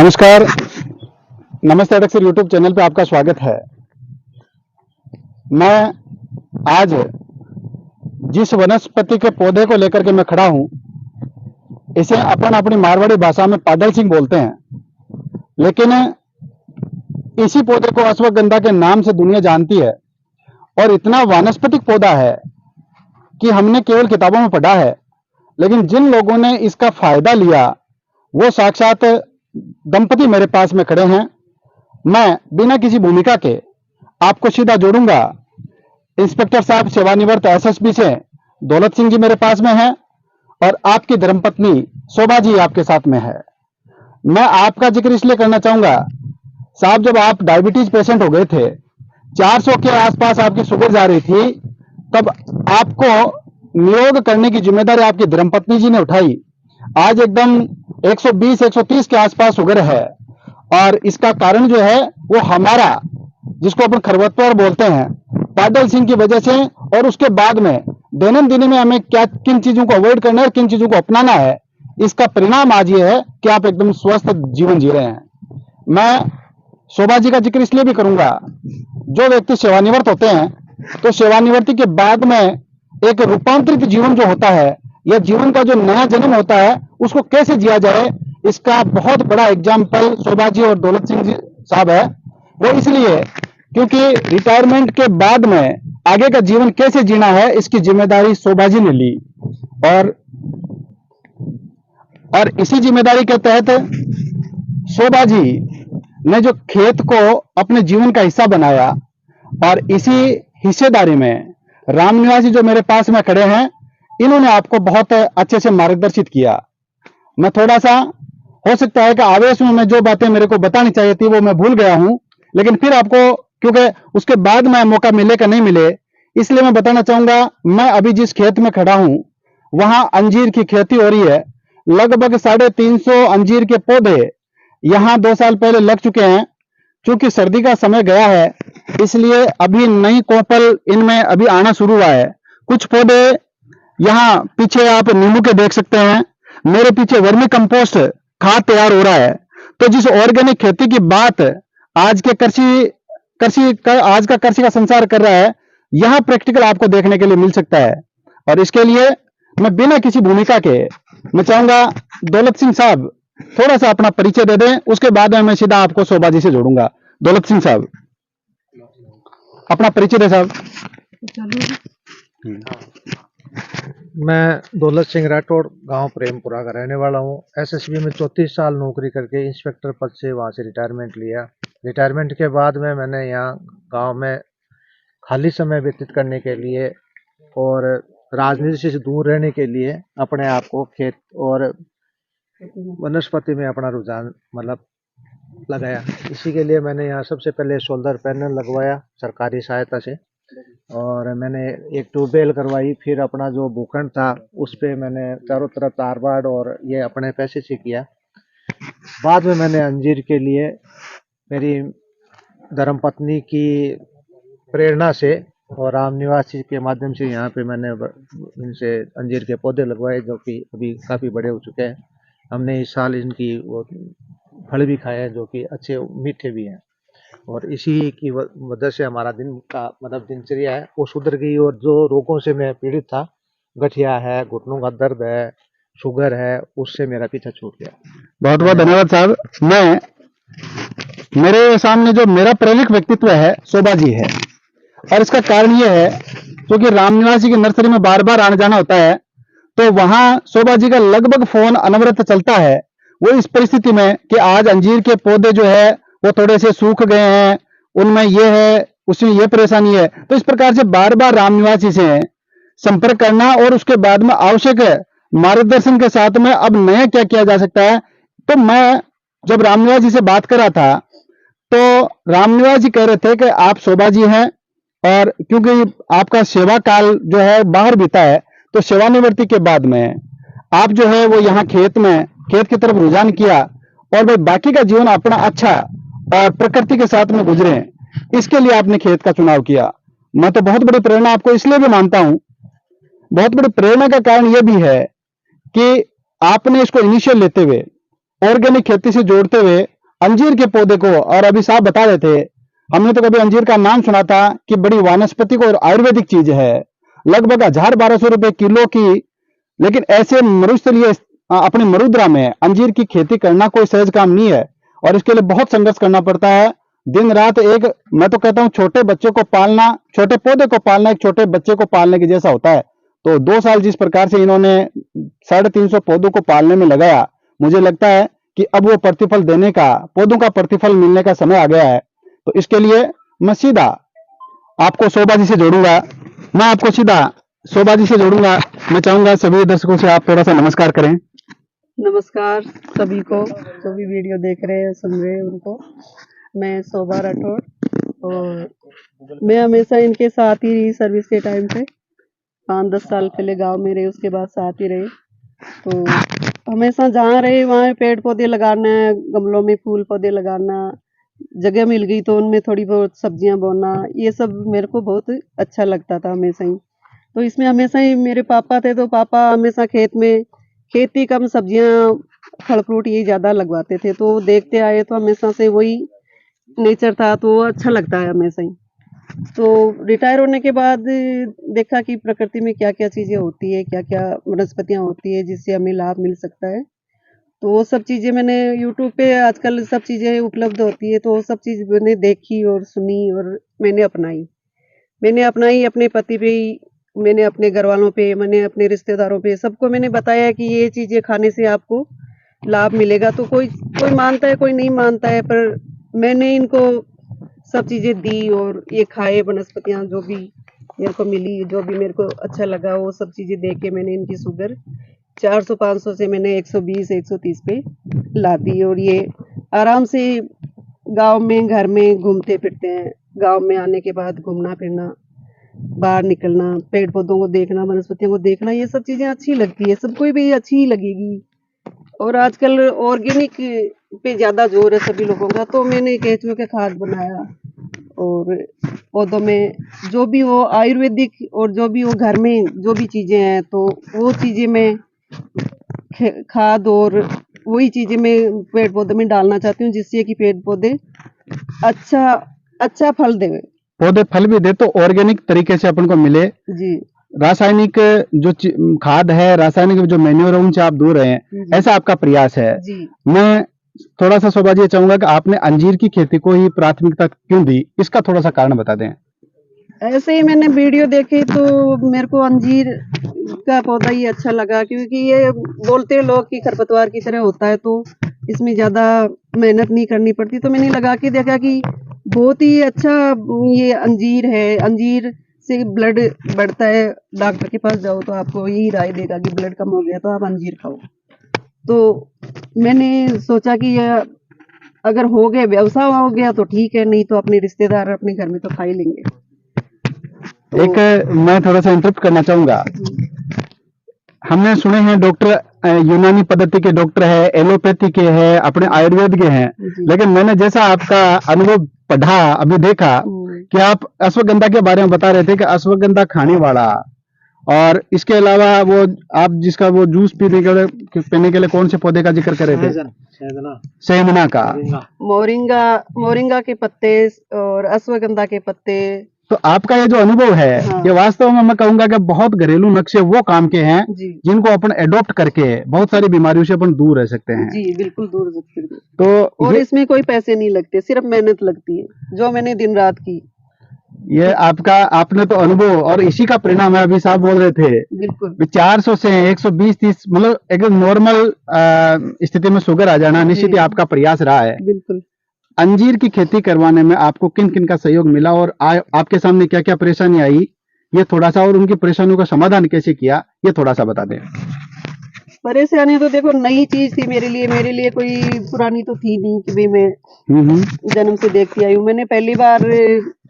नमस्कार। नमस्ते अडक्सर YouTube channel पे आपका स्वागत है। मैं आज जिस वनस्पति के पौधे को लेकर के मैं खड़ा हूं, इसे अपन अपनी मारवाड़ी भाषा में पाडल सिंह बोलते हैं, लेकिन इसी पौधे को अश्वगंधा के नाम से दुनिया जानती है। और इतना वानस्पतिक पौधा है कि हमने केवल किताबों में पढ़ा है, लेकिन जिन लोगों ने इसका फायदा लिया वो साक्षात दंपति मेरे पास में खड़े हैं। मैं बिना किसी भूमिका के आपको सीधा जोड़ूंगा इंस्पेक्टर साहब सेवानिवृत्त एसएसपी से दौलत सिंह जी मेरे पास में हैं और आपकी धर्मपत्नी शोभा जी आपके साथ में है। मैं आपका जिक्र इसलिए करना चाहूंगा साहब, जब आप डायबिटीज पेशेंट हो गए थे, 400 के आसपास आपकी शुगर जा रही थी, तब आपको निरोग करने की जिम्मेदारी आपकी धर्मपत्नी जी ने उठाई। आज एकदम 120-130 के आसपास शुगर है और इसका कारण जो है वो हमारा, जिसको अपन खरपतवार बोलते हैं, पाडल सिंह की वजह से। और उसके बाद में दैनंदिन में हमें क्या किन चीजों को अवॉइड करना है और किन चीजों को अपनाना है, इसका परिणाम आज ये है कि आप एकदम स्वस्थ जीवन जी रहे हैं। मैं शोभा जी का जिक्र इसलिए भी करूंगा, जो व्यक्ति सेवानिवृत्त होते हैं तो सेवानिवृत्ति के बाद में एक रूपांतरित जीवन जो होता है या जीवन का जो नया जन्म होता है उसको कैसे जिया जाए, इसका बहुत बड़ा एग्जाम्पल शोभा जी और दौलत सिंह जी साहब है। वो इसलिए क्योंकि रिटायरमेंट के बाद में आगे का जीवन कैसे जीना है इसकी जिम्मेदारी शोभा जी ने ली। और इसी जिम्मेदारी के तहत शोभा जी ने जो खेत को अपने जीवन का हिस्सा बनाया, और इसी हिस्सेदारी में राम निवासी जो मेरे पास में खड़े हैं, इन्होंने आपको बहुत अच्छे से मार्गदर्शित किया। मैं थोड़ा सा, हो सकता है कि आवेश में मैं जो बातें मेरे को बतानी चाहिए थी वो मैं भूल गया हूं, लेकिन फिर आपको, क्योंकि उसके बाद में मौका मिले का नहीं मिले, इसलिए मैं बताना चाहूंगा। मैं अभी जिस खेत में खड़ा हूं वहां अंजीर की खेती हो रही है। लगभग 350 अंजीर के पौधे यहां 2 साल पहले लग चुके हैं। चूंकि सर्दी का समय गया है इसलिए अभी नई कोपल इनमें अभी आना शुरू हुआ है। कुछ पौधे यहाँ पीछे आप नींबू के देख सकते हैं, मेरे पीछे वर्मी कंपोस्ट खाद तैयार हो रहा है। तो जिस ऑर्गेनिक खेती की बात आज के आज का कृषि का संसार कर रहा है, यहाँ प्रैक्टिकल आपको देखने के लिए मिल सकता है। और इसके लिए मैं बिना किसी भूमिका के मैं चाहूंगा दौलत सिंह साहब थोड़ा सा अपना परिचय दे दें, उसके बाद में मैं सीधा आपको शोभा जी से जोड़ूंगा। दौलत सिंह साहब अपना परिचय दें साहब। मैं दौलत सिंह राठौड़ गांव प्रेमपुरा का रहने वाला हूं। एसएसबी में 34 साल नौकरी करके इंस्पेक्टर पद से वहां से रिटायरमेंट लिया। रिटायरमेंट के बाद में मैंने यहाँ गांव में खाली समय व्यतीत करने के लिए और राजनीति से दूर रहने के लिए अपने आप को खेत और वनस्पति में अपना रुझान लगाया। इसी के लिए मैंने यहाँ सबसे पहले सोलर पैनल लगवाया सरकारी सहायता से, और मैंने एक ट्यूबवेल करवाई। फिर अपना जो भूखंड था उस पे मैंने चारों तरफ तारबाड़ और ये अपने पैसे से किया। बाद में मैंने अंजीर के लिए मेरी धर्मपत्नी की प्रेरणा से और राम निवासी के माध्यम से यहाँ पे मैंने इनसे अंजीर के पौधे लगवाए, जो कि अभी काफ़ी बड़े हो चुके हैं। हमने इस साल इनकी वो फल भी खाए हैं जो कि अच्छे मीठे भी हैं, और इसी की वजह से हमारा दिन का दिनचर्या है वो सुधर गई। और जो रोगों से मैं पीड़ित था, गठिया है, घुटनों का दर्द है, शुगर है, उससे मेरा पीछा छूट गया। बहुत बहुत धन्यवाद साहब। मेरे सामने जो मेरा प्रेरक व्यक्तित्व है शोभा जी है, और इसका कारण यह है क्योंकि राम निवासी की नर्सरी में बार बार आना जाना होता है, तो वहां शोभा जी का लगभग फोन अनवरत चलता है। वो इस परिस्थिति में कि आज अंजीर के पौधे जो है वो थोड़े से सूख गए हैं, उनमें ये है, उसमें ये परेशानी है। तो इस प्रकार से बार बार राम निवासी से संपर्क करना और उसके बाद में आवश्यक मार्गदर्शन के साथ में अब नया क्या किया जा सकता है। तो मैं जब राम निवास जी से बात कर रहा था तो राम निवास जी कह रहे थे कि आप शोभा जी हैं, और क्योंकि आपका सेवा काल जो है बाहर बीता है, तो सेवानिवृत्ति के बाद में आप जो है वो यहाँ खेत की तरफ रुझान किया, और भाई बाकी का जीवन अपना अच्छा और प्रकृति के साथ में गुजरे, इसके लिए आपने खेत का चुनाव किया। मैं तो बहुत बड़ी प्रेरणा आपको इसलिए भी मानता हूं। बहुत बड़ी प्रेरणा का कारण यह भी है कि आपने इसको इनिशियल लेते हुए ऑर्गेनिक खेती से जोड़ते हुए अंजीर के पौधे को, और अभी साहब बता रहे थे, हमने तो कभी अंजीर का नाम सुना था कि बड़ी वानस्पतिक और आयुर्वेदिक चीज है, लगभग 1,000-1,200 रुपए किलो की। लेकिन ऐसे मरुस्थलीय अपने मरुद्रा में अंजीर की खेती करना कोई सहज काम नहीं है, और इसके लिए बहुत संघर्ष करना पड़ता है। दिन रात एक, मैं तो कहता हूँ छोटे बच्चों को पालना, छोटे पौधे को पालना एक छोटे बच्चे को पालने के जैसा होता है। तो 2 साल जिस प्रकार से इन्होंने 350 पौधों को पालने में लगाया, मुझे लगता है कि अब वो प्रतिफल देने का, पौधों का प्रतिफल मिलने का समय आ गया है। तो इसके लिए मैं सीधा आपको शोभा जी से जोड़ूंगा, मैं आपको सीधा शोभा जी से जोड़ूंगा। मैं चाहूंगा सभी दर्शकों से आप थोड़ा सा नमस्कार करें। नमस्कार सभी को, जो भी वीडियो देख रहे हैं सुन रहे हैं उनको। मैं शोभा राठौड़, और मैं हमेशा इनके साथ ही रही सर्विस के टाइम पे। 5-10 साल पहले गांव में रहे, उसके बाद साथ ही रहे। तो हमेशा जहाँ रहे वहाँ पेड़ पौधे लगाना, गमलों में फूल पौधे लगाना, जगह मिल गई तो उनमें थोड़ी बहुत सब्जियां बोना, ये सब मेरे को बहुत अच्छा लगता था हमेशा ही। तो इसमें हमेशा ही मेरे पापा थे, तो पापा हमेशा खेत में खेती कम, सब्जियां फल फ्रूट ये ज़्यादा लगवाते थे। तो देखते आए, तो हमेशा से वही नेचर था, तो वो अच्छा लगता है हमेशा ही। तो रिटायर होने के बाद देखा कि प्रकृति में क्या क्या चीज़ें होती है, क्या क्या वनस्पतियाँ होती है जिससे हमें लाभ मिल सकता है। तो वो सब चीज़ें मैंने यूट्यूब पे आजकल सब चीज़ें उपलब्ध होती है, तो वो सब चीज़ मैंने देखी और सुनी और मैंने अपनाई अपने पति पे ही, मैंने अपने घर वालों पे, मैंने अपने रिश्तेदारों पे, सबको मैंने बताया कि ये चीज़ें खाने से आपको लाभ मिलेगा। तो कोई कोई मानता है, कोई नहीं मानता है, पर मैंने इनको सब चीज़ें दी और ये खाए, वनस्पतियाँ जो भी मेरे को मिली, जो भी मेरे को अच्छा लगा, वो सब चीज़ें दे के मैंने इनकी शुगर 400-500 से मैंने 120-130 पे ला दी। और ये आराम से गाँव में, घर में घूमते फिरते हैं। गाँव में आने के बाद घूमना फिरना, बाहर निकलना, पेड़ पौधों को देखना, वनस्पतियों को देखना, ये सब चीज़ें अच्छी लगती है, सबको भी अच्छी ही लगेगी। और आजकल ऑर्गेनिक पे ज़्यादा जोर है सभी लोगों का, तो मैंने केंचुए का खाद बनाया, और पौधों में जो भी वो आयुर्वेदिक और जो भी वो घर में जो भी चीज़ें हैं, तो वो चीज़ें मैं खाद और वही चीज़ें मैं पेड़ पौधे में डालना चाहती हूँ, जिससे कि पेड़ पौधे अच्छा अच्छा फल देवे। पौधे फल भी दे तो ऑर्गेनिक तरीके से अपन को मिले। जी रासायनिक जो खाद है, रासायनिक जो मैन्योर है, उनसे आप दूर रहें, जी ऐसा आपका प्रयास है। जी। मैं थोड़ा सा शोभा जी चाहूंगा कि आपने अंजीर की खेती को ही प्राथमिकता क्यों दी, इसका थोड़ा सा कारण बता दें। ऐसे ही मैंने वीडियो देखी, तो मेरे को अंजीर का पौधा ही अच्छा लगा, क्योंकि ये बोलते हैं लोग कि खरपतवार की तरह होता है, तो इसमें ज़्यादा मेहनत नहीं करनी पड़ती। तो मैंने लगा के देखा कि बहुत ही अच्छा ये अंजीर है, अंजीर से ब्लड बढ़ता है। डॉक्टर के पास जाओ तो आपको यही राय देगा कि ब्लड कम हो गया तो आप अंजीर खाओ। तो मैंने सोचा कि ये अगर हो गया, व्यवसाय हो गया तो ठीक है, नहीं तो अपने रिश्तेदार अपने घर में तो खा ही लेंगे। तो एक मैं थोड़ा सा इंटरप्ट करना चाहूंगा। हमने सुने हैं डॉक्टर यूनानी पद्धति के डॉक्टर है, एलोपैथी के हैं, अपने आयुर्वेद के हैं, जी। लेकिन मैंने जैसा आपका अनुभव पढ़ा, अभी देखा कि आप अश्वगंधा के बारे में बता रहे थे कि अश्वगंधा खाने वाला, और इसके अलावा वो आप जिसका वो जूस पीने के लिए कौन से पौधे का जिक्र कर रहे थे? सेंधना का। मोरिंगा, मोरिंगा के पत्ते और अश्वगंधा के पत्ते। तो आपका ये जो अनुभव है, हाँ। ये वास्तव में मैं कहूंगा कि बहुत घरेलू नुस्खे वो काम के हैं जी जिनको अपन एडॉप्ट करके बहुत सारी बीमारियों से अपन दूर रह सकते हैं। जी, बिल्कुल दूर सकते हैं। तो और इसमें कोई पैसे नहीं लगते, सिर्फ मेहनत लगती है, जो मैंने दिन रात की। ये आपका, आपने तो अनुभव, और इसी का परिणाम है। अभी साहब बोल रहे थे बिल्कुल 400 से 120-30, मतलब एक नॉर्मल स्थिति में शुगर आ जाना निश्चित ही जी। आपका प्रयास रहा है। बिल्कुल। अंजीर की खेती करवाने में आपको किन किन का सहयोग मिला, और आपके सामने क्या क्या परेशानी आई, ये थोड़ा सा, और उनकी परेशानियों का समाधान कैसे किया, ये थोड़ा सा बता दें। परेशानी तो देखो नई चीज थी मेरे लिए कोई पुरानी तो थी नहीं कि भाई मैं जन्म से देखती आई हूँ। मैंने पहली बार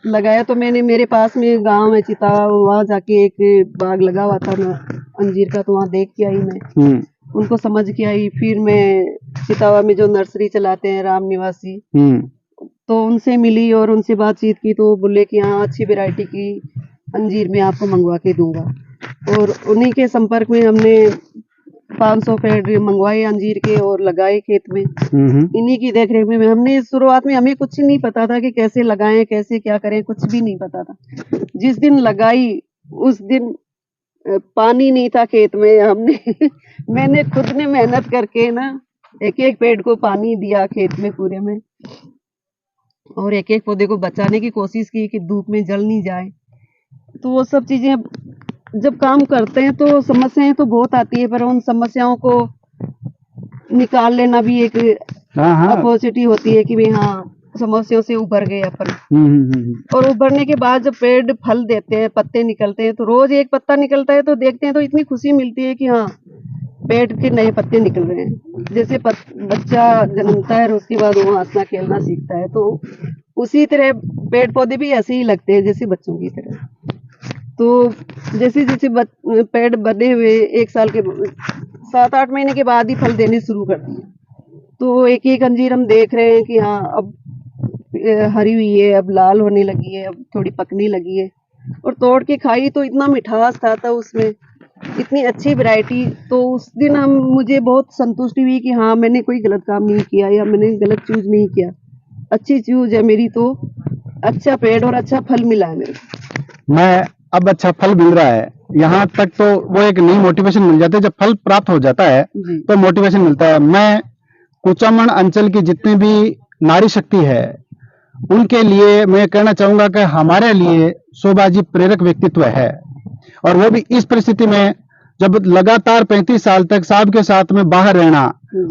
लगाया, तो मैंने मेरे पास में गांव है चितावा, वहां जाके एक बाग लगा हुआ था ना अंजीर का, तो वहां देख के आई मैं, उनको समझ के आई। फिर मैं चितावा में जो नर्सरी चलाते हैं राम निवासी, तो उनसे मिली और उनसे बातचीत की, तो बोले कि हाँ अच्छी वैरायटी की अंजीर मैं आपको मंगवा के दूंगा। और उन्हीं के संपर्क में हमने 500 पेड़ मंगवाए अंजीर के और लगाए खेत में। इन्हीं की देख रेख में हमने शुरुआत में हमें कुछ नहीं पता था कि कैसे लगाएं, कैसे क्या करें, कुछ भी नहीं पता था। जिस दिन लगाई उस दिन पानी नहीं था खेत में। हमने मैंने खुद ने मेहनत करके ना एक एक पेड़ को पानी दिया खेत में पूरे में, और एक एक पौधे को बचाने की कोशिश की कि धूप में जल नहीं जाए। तो वो सब चीजें जब काम करते हैं तो समस्याएं तो बहुत आती है, पर उन समस्याओं को निकाल लेना भी एक अपॉर्चुनिटी होती है कि भाई हाँ, समस्याओं से उभर गए अपन। और उभरने के बाद जब पेड़ फल देते हैं, पत्ते निकलते हैं, तो रोज एक पत्ता निकलता है तो देखते हैं तो इतनी खुशी मिलती है कि हाँ, पेड़ के नए पत्ते निकल रहे हैं। जैसे बच्चा जन्मता है और उसके बाद वो हंसना खेलना सीखता है, तो उसी तरह पेड़ पौधे भी ऐसे ही लगते हैं जैसे बच्चों की तरह। तो जैसे जैसे पेड़ बने हुए 1 साल के 7-8 महीने के बाद ही फल देने शुरू करती है। तो एक एक अंजीर हम देख रहे हैं कि हाँ, अब हरी हुई है, अब लाल होने लगी है, अब थोड़ी पकने लगी है। और तोड़ के खाई तो इतना मिठास था उसमें, इतनी अच्छी वैरायटी। तो उस दिन मुझे बहुत संतुष्टि हुई कि हाँ, मैंने कोई गलत काम नहीं किया या मैंने गलत चूज नहीं किया। अच्छी चूज है मेरी, तो अच्छा पेड़ और अच्छा फल मिला है मेरे को। मैं अब अच्छा फल मिल रहा है, यहाँ तक तो वो एक नई मोटिवेशन मिल जाती है। जब फल प्राप्त हो जाता है तो मोटिवेशन मिलता है। मैं कुचामन अंचल की जितनी भी नारी शक्ति है उनके लिए मैं कहना चाहूंगा कि हमारे लिए शोभा जी प्रेरक व्यक्तित्व है, और वो भी इस परिस्थिति में जब लगातार 35 साल तक साहब के साथ में बाहर रहना,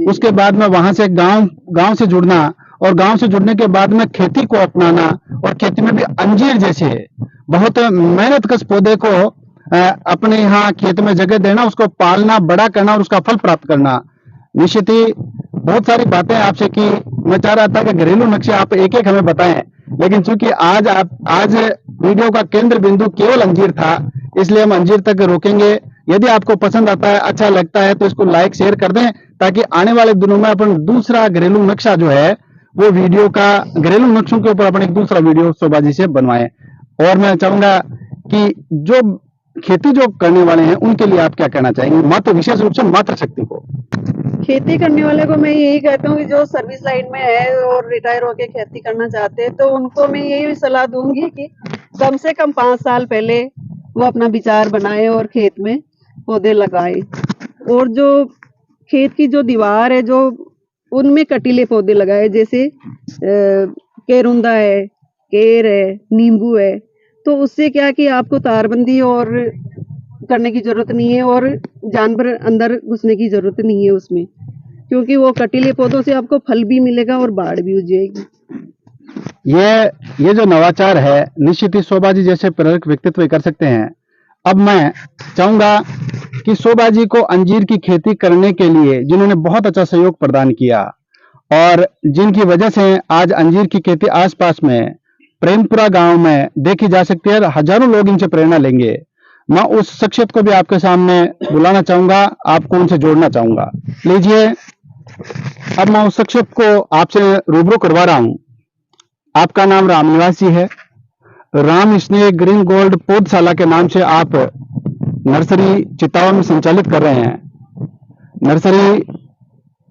उसके बाद में वहां से गांव से जुड़ना, और गांव से जुड़ने के बाद में खेती को अपनाना, और खेती में भी अंजीर जैसे बहुत मेहनत कश पौधे को अपने यहाँ खेत में जगह देना, उसको पालना, बड़ा करना और उसका फल प्राप्त करना। निश्चित ही बहुत सारी बातें आपसे की। मैं चाह रहा था कि घरेलू नक्शे आप एक एक हमें बताएं, लेकिन चूंकि आज वीडियो का केंद्र बिंदु केवल अंजीर था, इसलिए हम अंजीर तक रोकेंगे। यदि आपको पसंद आता है, अच्छा लगता है, तो इसको लाइक शेयर कर दें, ताकि आने वाले दिनों में अपन दूसरा घरेलू नक्शा जो है वो वीडियो का घरेलू नक्शों के ऊपर अपन एक दूसरा वीडियो शोभा जी से बनवाएं। और मैं चाहूंगा कि जो खेती जो करने वाले हैं उनके लिए आप क्या कहना चाहेंगे, मात्र विशेष रूप से मात्र शक्ति को? खेती करने वाले को मैं यही कहता हूँ कि जो सर्विस लाइन में है और रिटायर होके खेती करना चाहते हैं, तो उनको मैं यही सलाह दूंगी कि कम से कम 5 साल पहले वो अपना विचार बनाए और खेत में पौधे लगाए। और जो खेत की जो दीवार है, जो उनमें कटीले पौधे लगाए, जैसे केरुंदा है, केर है, नींबू है। तो उससे क्या कि आपको तारबंदी और करने की जरूरत नहीं है, और जानवर अंदर घुसने की जरूरत नहीं है उसमें, क्योंकि वो कटीले पौधों से आपको फल भी मिलेगा और बाढ़ भी हो जाएगी। ये जो नवाचार है, निश्चित ही शोभा जी जैसे प्रेरक व्यक्तित्व कर सकते हैं। अब मैं चाहूंगा कि शोभा जी को अंजीर की खेती करने के लिए जिन्होंने बहुत अच्छा सहयोग प्रदान किया, और जिनकी वजह से आज अंजीर की खेती आसपास में प्रेमपुरा गांव में देखी जा सकती है, हजारों लोग इनसे प्रेरणा लेंगे। मैं उस शख्सियत को भी आपके सामने बुलाना चाहूंगा, आपको उनसे जोड़ना चाहूंगा। लीजिए, अब मैं उस शख्सियत को आपसे रूबरू करवा रहा हूं। आपका नाम रामनिवास जी है। राम स्नेह ग्रीन गोल्ड पौधशाला के नाम से आप नर्सरी चित्तावा में संचालित कर रहे हैं। नर्सरी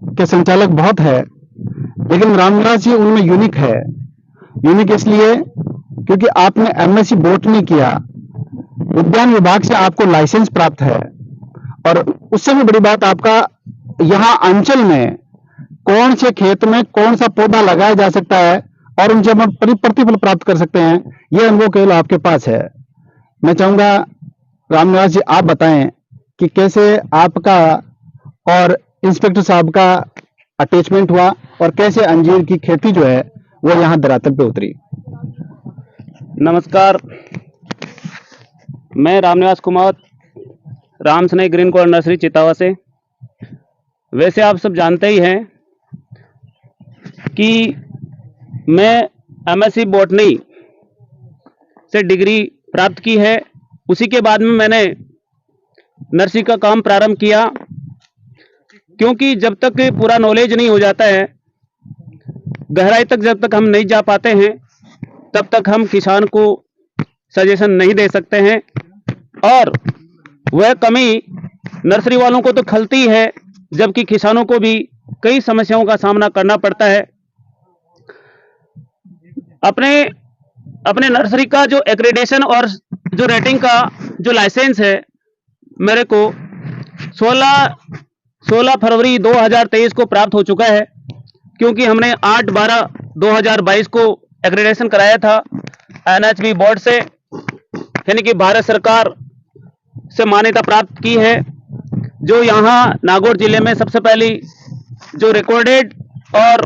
के संचालक बहुत है, लेकिन रामनिवास जी उनमें यूनिक है। यूनिक इसलिए क्योंकि आपने एमएससी बॉटनी किया, उद्यान विभाग से आपको लाइसेंस प्राप्त है, और उससे भी बड़ी बात, आपका यहाँ अंचल में कौन से खेत में कौन सा पौधा लगाया जा सकता है और उनसे हम प्रतिफल प्राप्त कर सकते हैं, यह अनुभव केवल आपके पास है। मैं चाहूंगा रामनिवास जी, आप बताएं कि कैसे आपका और इंस्पेक्टर साहब का अटैचमेंट हुआ, और कैसे अंजीर की खेती जो है वो यहाँ धरातल पे उतरी। नमस्कार, मैं रामनिवास कुमार, राम स्नेह ग्रीन गोल्ड नर्सरी चितावा से। वैसे आप सब जानते ही हैं कि मैं एमएससी बॉटनी से डिग्री प्राप्त की है। उसी के बाद में मैंने नर्सरी का काम प्रारंभ किया, क्योंकि जब तक पूरा नॉलेज नहीं हो जाता है, गहराई तक जब तक हम नहीं जा पाते हैं, तब तक हम किसान को सजेशन नहीं दे सकते हैं। और वह कमी नर्सरी वालों को तो खलती है, जबकि किसानों को भी कई समस्याओं का सामना करना पड़ता है। अपने अपने नर्सरी का जो एक्रेडिटेशन और जो रेटिंग का जो लाइसेंस है, मेरे को 16 फरवरी 2023 को प्राप्त हो चुका है, क्योंकि हमने 8/12/2022 को एक्रेडिटेशन कराया था NHB बोर्ड से, यानी कि भारत सरकार से मान्यता प्राप्त की है, जो यहाँ नागौर जिले में सबसे पहली जो रिकॉर्डेड और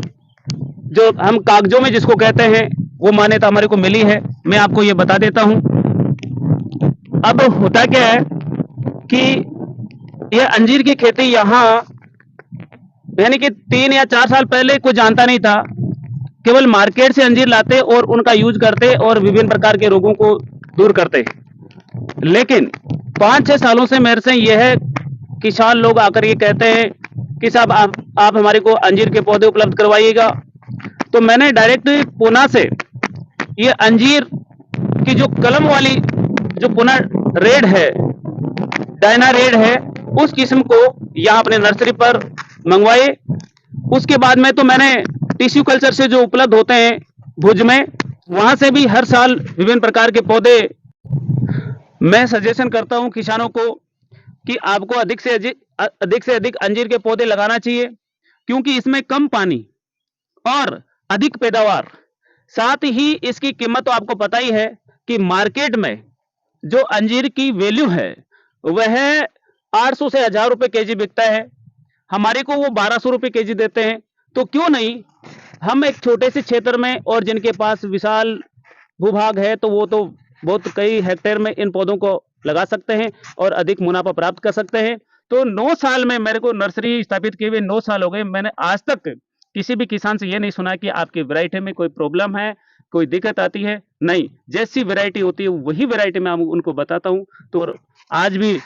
जो हम कागजों में जिसको कहते हैं वो मान्यता हमारे को मिली है। मैं आपको ये बता देता हूं। अब होता क्या है कि ये अंजीर की खेती यहाँ यानी कि 3 या 4 साल पहले कोई जानता नहीं था, केवल मार्केट से अंजीर लाते और उनका यूज करते और विभिन्न प्रकार के रोगों को दूर करते। लेकिन 5-6 सालों से मेरे से यह किसान लोग आकर ये कहते हैं कि साहब आप हमारे को अंजीर के पौधे उपलब्ध करवाइएगा। तो मैंने डायरेक्ट पूना से ये अंजीर की जो कलम वाली जो पूना रेड है, डायना रेड है, उस किस्म को यहाँ अपने नर्सरी पर मंगवाए। उसके बाद में तो मैंने टिश्यू कल्चर से जो उपलब्ध होते हैं भुज में, वहां से भी हर साल विभिन्न प्रकार के पौधे मैं सजेशन करता हूं किसानों को कि आपको अधिक से अधिक अंजीर के पौधे लगाना चाहिए, क्योंकि इसमें कम पानी और अधिक पैदावार, साथ ही इसकी कीमत तो आपको पता ही है कि मार्केट में जो अंजीर की वैल्यू है वह 800 से 1000 रुपए केजी बिकता है, हमारे को वो 1200 रुपए केजी देते हैं। तो क्यों नहीं हम एक छोटे से क्षेत्र में, और जिनके पास विशाल भूभाग है तो वो तो बहुत कई हेक्टेयर में इन पौधों को लगा सकते हैं और अधिक मुनाफा प्राप्त कर सकते हैं। तो 9 साल में मेरे को नर्सरी स्थापित किए हुए 9 साल हो गए, मैंने आज तक किसी भी किसान से ये नहीं सुना कि आपकी वैरायटी में कोई प्रॉब्लम है, कोई दिक्कत आती है। नहीं, जैसी वैरायटी होती है वही वैरायटी मैं उनको बताता हूँ। तो आज भी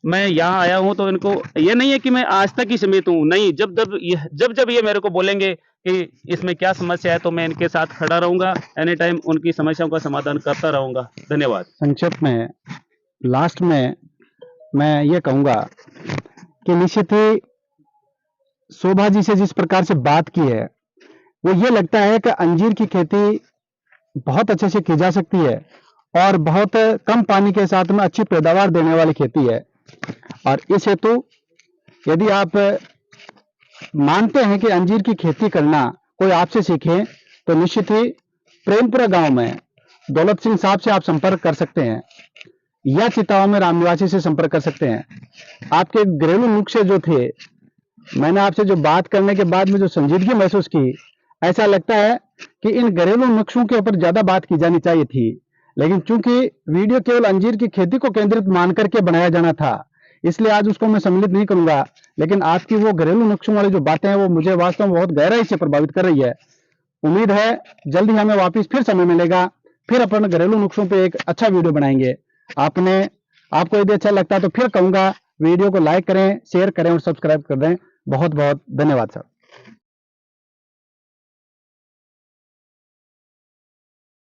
मैं यहाँ आया हूँ तो इनको ये नहीं है कि मैं आज तक ही सीमित हूँ, नहीं, जब ये मेरे को बोलेंगे कि इसमें क्या समस्या है तो मैं इनके साथ खड़ा रहूंगा, एनी टाइम उनकी समस्याओं का समाधान करता रहूंगा। धन्यवाद। संक्षिप्त में लास्ट में मैं ये कहूंगा कि निश्चित ही शोभा जी से जिस प्रकार से बात की है, वो ये लगता है कि अंजीर की खेती बहुत अच्छे से की जा सकती है और बहुत कम पानी के साथ में अच्छी पैदावार देने वाली खेती है। और इस हेतु यदि आप मानते हैं कि अंजीर की खेती करना कोई आपसे सीखे, तो निश्चित ही प्रेमपुरा गांव में दौलत सिंह साहब से आप संपर्क कर सकते हैं, या चिताओं में राम निवासी से संपर्क कर सकते हैं। आपके घरेलू नुस्खे जो थे, मैंने आपसे जो बात करने के बाद में जो संजीदगी महसूस की, ऐसा लगता है कि इन घरेलू नुस्खों के ऊपर ज्यादा बात की जानी चाहिए थी, लेकिन चूंकि वीडियो केवल अंजीर की खेती को केंद्रित मान करके बनाया जाना था, इसलिए आज उसको मैं सम्मिलित नहीं करूंगा। लेकिन आपकी वो घरेलू नुस्खों वाली जो बातें हैं वो मुझे वास्तव में बहुत गहराई से प्रभावित कर रही है। उम्मीद है जल्द ही हमें वापस फिर समय मिलेगा, फिर अपन घरेलू नुस्खों पे एक अच्छा वीडियो बनाएंगे। आपको यदि अच्छा लगता है तो फिर कहूंगा वीडियो को लाइक करें, शेयर करें और सब्सक्राइब कर दें। बहुत बहुत धन्यवाद सर।